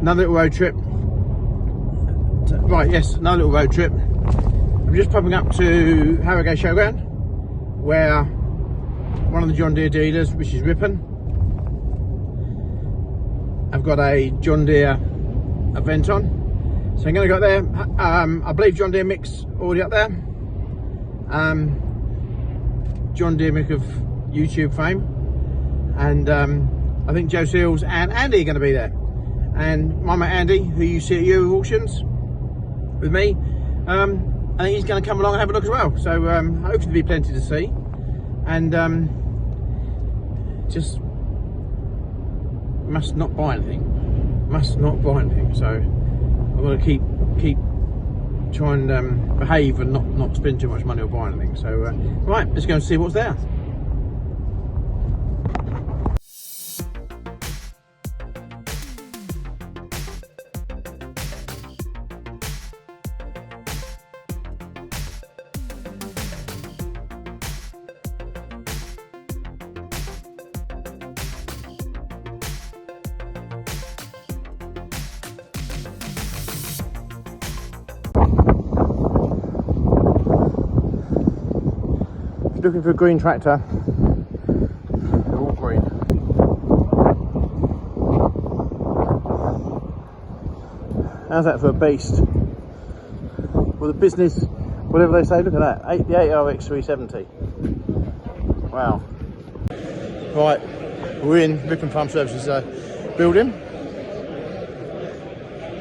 Another little road trip. Right, yes, another little road trip. I'm just popping up to Harrogate Showground, where one of the John Deere dealers, which is Ripon, I've got a John Deere event on. So I'm going to go there. I believe John Deere Mick's already up there. John Deere Mick of YouTube fame. And I think Joe Seals and Andy are going to be there. And my mate Andy, who you see at Euro Auctions with me, I think he's going to come along and have a look as well. So hopefully there'll be plenty to see. And just must not buy anything. Must not buy anything. So I've got to keep trying and behave and not spend too much money or buy anything. So right, let's go and see what's there. Looking for a green tractor. They're all green. How's that for a beast? Well, the business, whatever they say, look at that. The 8RX 370. Wow. Right, we're in Ripon Farm Services building.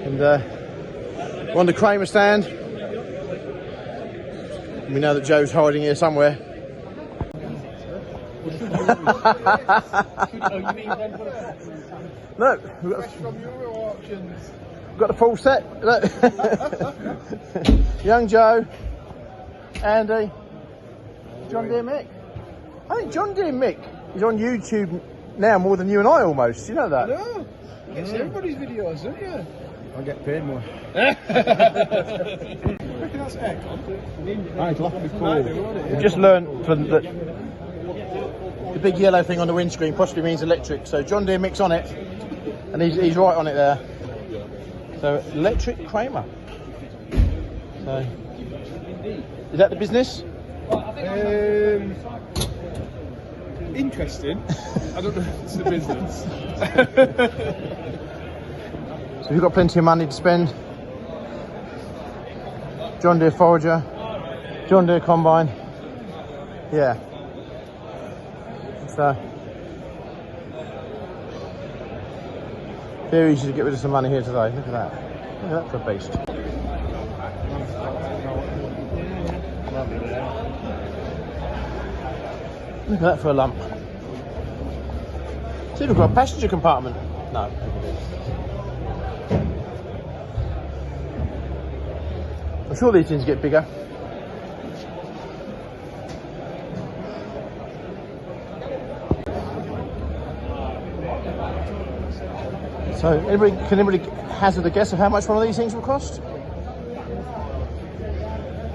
And we're on the Kramer stand. And we know that Joe's hiding here somewhere. Look, we've got the full set. Look. Young Joe, Andy, John Deere Mick. I think John Deere Mick is on YouTube now more than you and I almost. You know that? No, you get everybody's videos, don't you? I get paid more. Reckon that's aircon? We've just learned from the big yellow thing on the windscreen possibly means electric. So John Deere Mick's on it, and he's right on it there. So electric Kramer. So is that the business? Interesting. I don't know if it's the business. So you've got plenty of money to spend. John Deere Forager, John Deere Combine. Yeah. So very easy to get rid of some money here today. Look at that. Look at that for a beast. Look at that for a lump. See if we've got a passenger compartment. No. I'm sure these things get bigger. So, can anybody hazard a guess of how much one of these things will cost?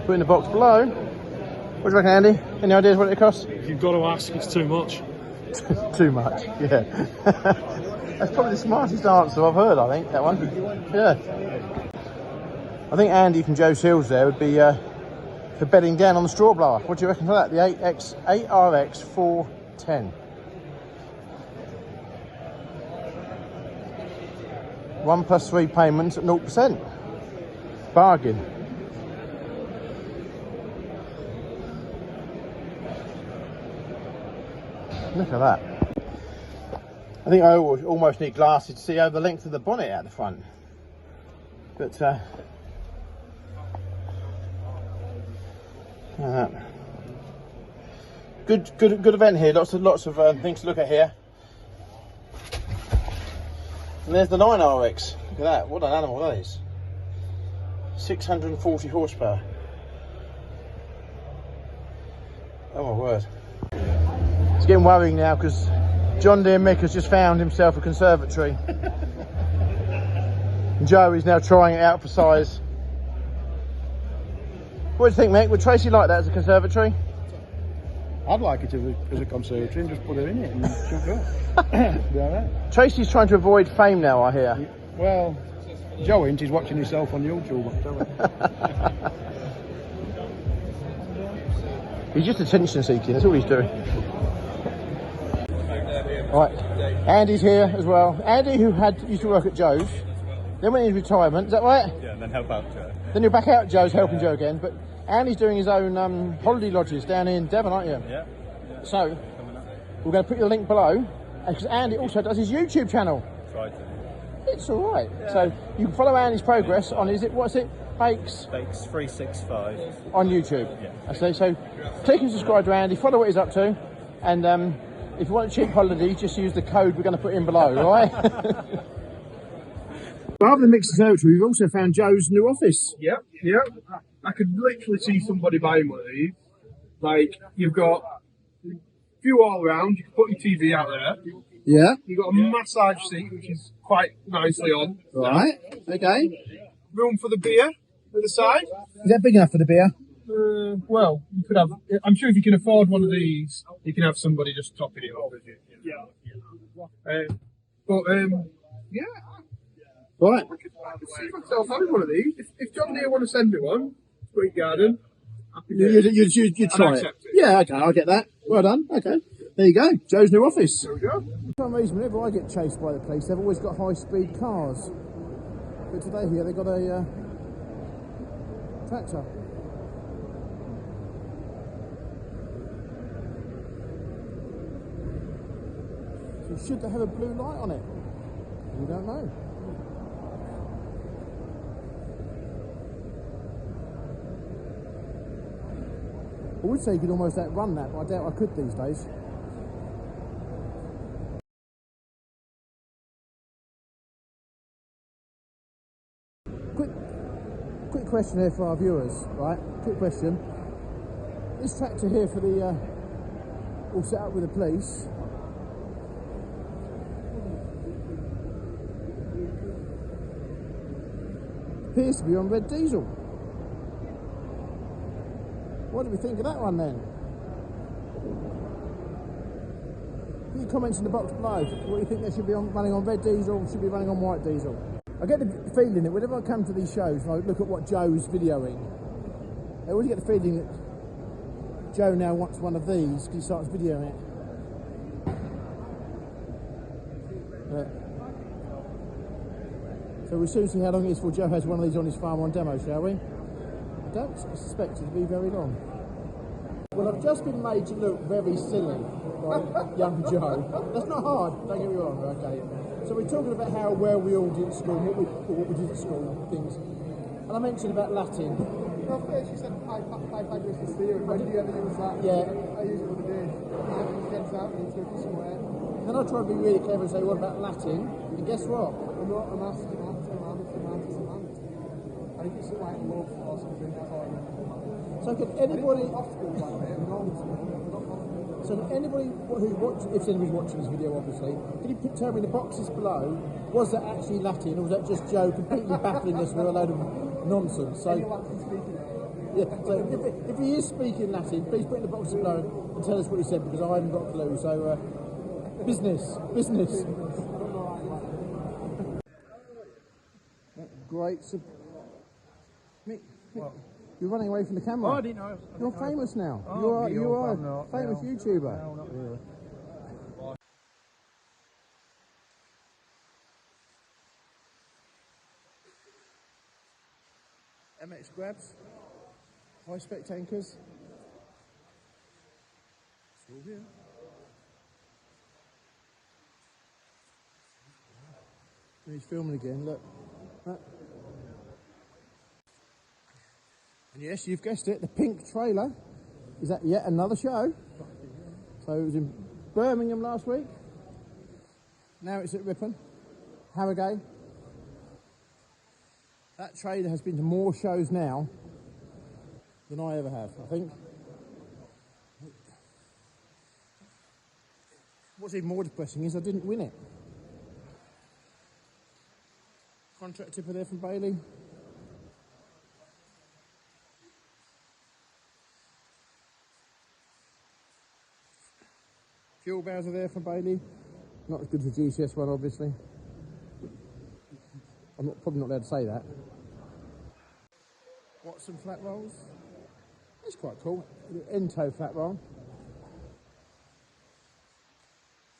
Put in the box below. What do you reckon, Andy? Any ideas what it costs? If you've got to ask, it's too much. Too much, yeah. That's probably the smartest answer I've heard, I think, that one. Yeah. I think Andy from Joe Seals there would be for bedding down on the straw blower. What do you reckon for that? The 8RX 410. 1 + 3 payments at 0%. Bargain. Look at that. I think I almost need glasses to see over the length of the bonnet out the front. But good event here. Lots of things to look at here. And there's the 9RX. Look at that. What an animal that is. 640 horsepower. Oh my word. It's getting worrying now because John Deere Mick has just found himself a conservatory. And Joe is now trying it out for size. What do you think, Mick? Would Tracy like that as a conservatory? I'd like it as a conservatory and just put her in it and chuck it up. Be all right. Tracy's trying to avoid fame now, I hear. Well, Joe ain't, he's watching himself on YouTube. He's just attention seeking, that's all he's doing. Right, Andy's here as well. Andy, who used to work at Joe's, then went into retirement, is that right? Yeah, and then help out Joe. Then you're back out at Joe's helping Joe again, but Andy's doing his own holiday lodges down in Devon, aren't you? Yeah. So, we're going to put your link below, because Andy also does his YouTube channel. Try to. It's all right. Yeah. So, you can follow Andy's progress on, what's it? Bakes 365 on YouTube. Yeah. So click and subscribe to Andy, follow what he's up to, and if you want a cheap holiday, just use the code we're going to put in below, right? Rather than mixed territory, we've also found Joe's new office. Yep, yep. I could literally see somebody buying one of these. Like, you've got a few all around, you can put your TV out there. Yeah. You've got a massage seat, which is quite nicely on. Right, okay. Room for the beer at the side. Is that big enough for the beer? Well, you could have, I'm sure if you can afford one of these, you can have somebody just topping it up. Yeah. Yeah. Right. I could see myself having one of these. If John Deere want to send me one, Sweet Garden, You'd try it. accept it. Yeah, okay, I'll get that. Well done. Okay. There you go. Joe's new office. There we go. For some reason, whenever I get chased by the police, they've always got high-speed cars. But today here, they've got a tractor. So should they have a blue light on it? We don't know. I would say you could almost outrun that, but I doubt I could these days. Quick question here for our viewers, right? Quick question. This tractor here for the all set up with the police. Appears to be on red diesel. What do we think of that one then? Put your comments in the box below. What do you think they should be running on red diesel or should be running on white diesel? I get the feeling that whenever I come to these shows and I look at what Joe's videoing, I always get the feeling that Joe now wants one of these because he starts videoing it. So we'll soon see how long it is before Joe has one of these on his farm on demo, shall we? I don't suspect it to be very long. Well, I've just been made to look very silly by young Joe. That's not hard, don't get me wrong, okay? So we're talking about how well we all did at school, what we did at school, things. And I mentioned about Latin. Well, first you said Pythagoras is theorem. When did you ever use that? Yeah. I use it the other day. It gets out and it's working somewhere. Then I try to be really clever and say, what about Latin? And guess what? I'm asking. I think it's like love or something. That's all I remember. So can anybody... Off school, by the way. So anybody if anybody's watching this video, obviously, can you tell me in the boxes below, was that actually Latin or was that just Joe completely baffling us with a load of nonsense? So, yeah, so if he is speaking Latin, please put in the boxes below and tell us what he said because I haven't got a clue. So, business. Great. Mick, you're running away from the camera. Oh, I didn't know. You're famous now. Oh, you are a no, famous no. YouTuber. No, not really. MX grabs, high spec tankers. It's all here. And he's filming again. Look. And yes, you've guessed it, the pink trailer is at yet another show. So it was in Birmingham last week. Now it's at Ripon, Harrogate. That trailer has been to more shows now than I ever have, I think. What's even more depressing is I didn't win it. Contract tipper there from Bailey. Fuel barrels are there from Bailey. Not as good as the GCS one, obviously. I'm probably not allowed to say that. Watson flat rolls. It's quite cool. End toe flat roll.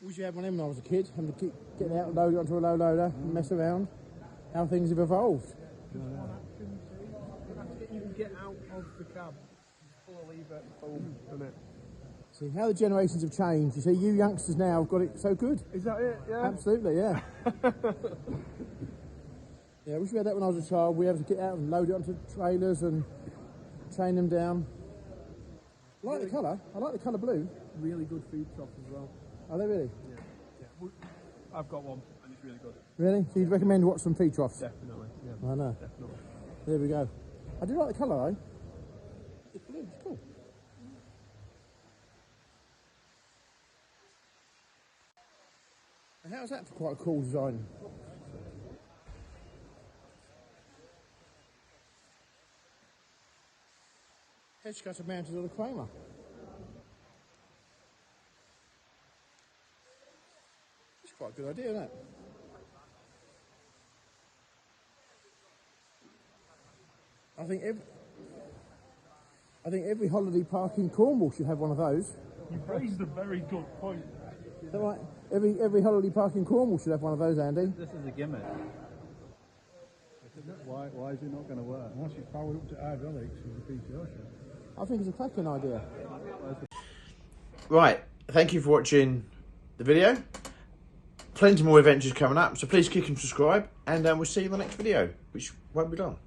Wish you had one of them when I was a kid, having to keep getting out and load it onto a low loader and mess around. How things have evolved. You can get out of the cab, pull a lever, boom, done it. See how the generations have changed. You see, you youngsters now have got it so good. Is that it? Yeah. Absolutely, yeah. Yeah, I wish we had that when I was a child. We had to get out and load it onto trailers and chain them down. I like the colour. I like the colour blue. Really good feed trough as well. Are they really? Yeah. I've got one and it's really good. Really? So you'd recommend Watson feed troughs? Definitely. Yeah. I know. Definitely. There we go. I do like the colour though. It's blue. It's cool. And how's that for quite a cool design? Hedge cutter mounted on a Kramer. It's quite a good idea, isn't it? I think every holiday park in Cornwall should have one of those. You've raised a very good point. Is that right? Every holiday park in Cornwall should have one of those, Andy. This is a gimmick. Why is it not going to work? Once it's powered up to hydraulics with the PTO shop. I think it's a cracking idea. Right, thank you for watching the video. Plenty more adventures coming up, so please click and subscribe, and we'll see you in the next video, which won't be long.